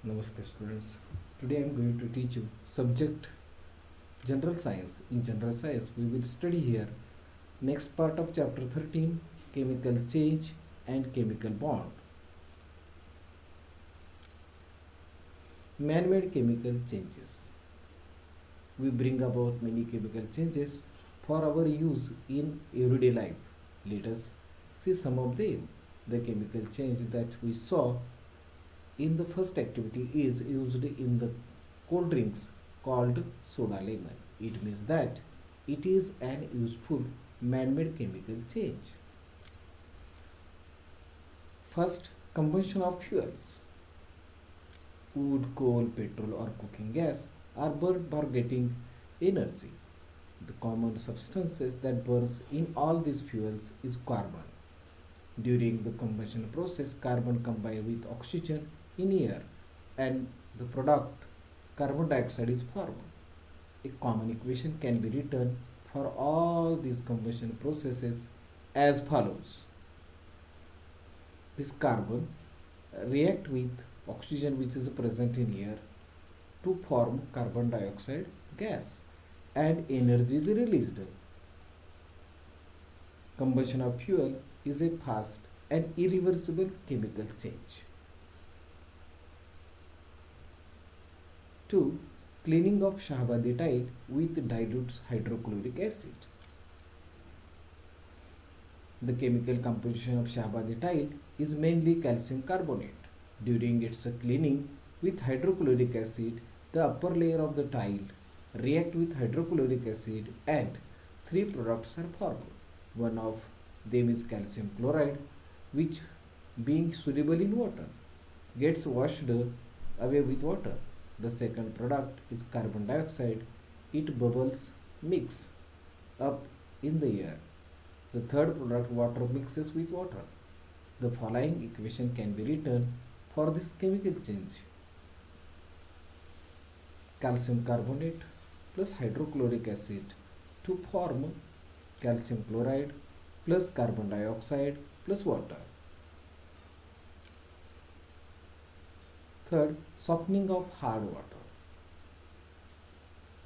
Namaste students. Today I am going to teach you subject general science. In general science we will study here next part of chapter 13 chemical change and chemical bond. Man-made chemical changes. We bring about many chemical changes for our use in everyday life. Let us see some of them. The chemical change that we saw in the first activity is used in the cold drinks called soda lemon. It means that it is an useful man-made chemical change. First, combustion of fuels. Wood, coal, petrol or cooking gas are burned for getting energy. The common substances that burns in all these fuels is carbon. During the combustion process, carbon combines with oxygen in air and the product carbon dioxide is formed. A common equation can be written for all these combustion processes as follows. This carbon react with oxygen which is present in air to form carbon dioxide gas and energy is released. Combustion of fuel is a fast and irreversible chemical change. 2. Cleaning of Shahbadi tile with dilute hydrochloric acid. The chemical composition of Shahbadi tile is mainly calcium carbonate. During its cleaning with hydrochloric acid, the upper layer of the tile react with hydrochloric acid and three products are formed. One of them is calcium chloride, which being soluble in water gets washed away with water. The second product is carbon dioxide. It bubbles mix up in the air. The third product, water mixes with water. The following equation can be written for this chemical change. Calcium carbonate plus hydrochloric acid to form calcium chloride plus carbon dioxide plus water. Third, softening of hard water.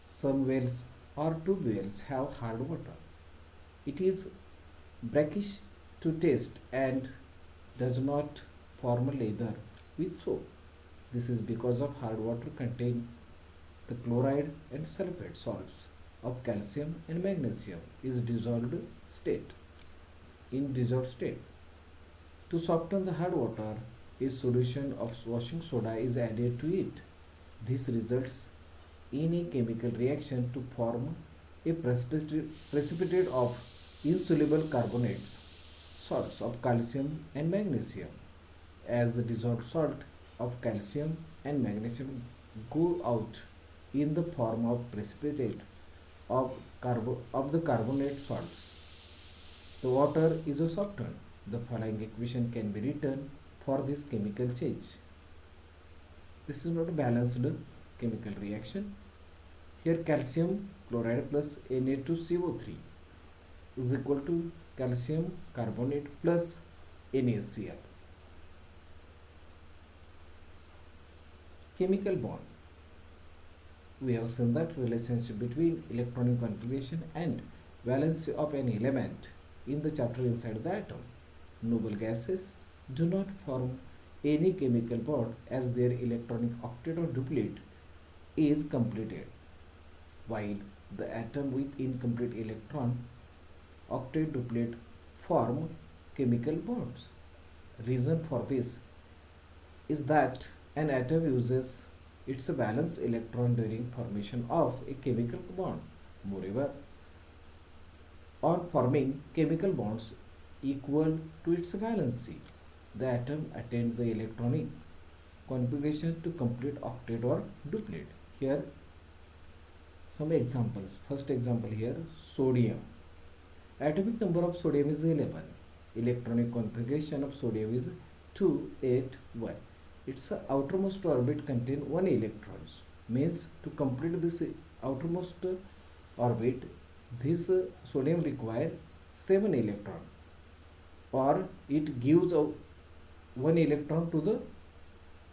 Some wells or tube wells have hard water. It is brackish to taste and does not form leather with soap. This is because of hard water contain the chloride and sulfate salts of calcium and magnesium is dissolved state. In dissolved state. To soften the hard water, a solution of washing soda is added to it. This results in a chemical reaction to form a precipitate of insoluble carbonates, salts of calcium and magnesium. As the dissolved salt of calcium and magnesium go out in the form of precipitate of the carbonate salts, the water is softened. The following equation can be written for this chemical change. This is not a balanced chemical reaction. Here calcium chloride plus Na2CO3 is equal to calcium carbonate plus NaCl. Chemical bond. We have seen that relationship between electronic configuration and valency of an element in the chapter inside the atom. Noble gases do not form any chemical bond as their electronic octet or duplet is completed, while the atom with incomplete electron octet duplet form chemical bonds. Reason for this is that an atom uses its valence electron during formation of a chemical bond. Moreover, on forming chemical bonds equal to its valency, the atom attains the electronic configuration to complete octet or duplet. Here some examples. First example here, sodium. Atomic number of sodium is 11. Electronic configuration of sodium is 281. Its outermost orbit contains 1 electrons. Means to complete this outermost orbit, this sodium require 7 electrons, or it gives 1 electron to the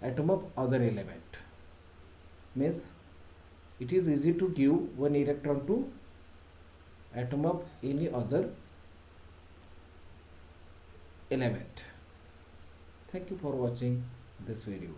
atom of other element. Means it is easy to give one electron to atom of any other element. Thank you for watching this video.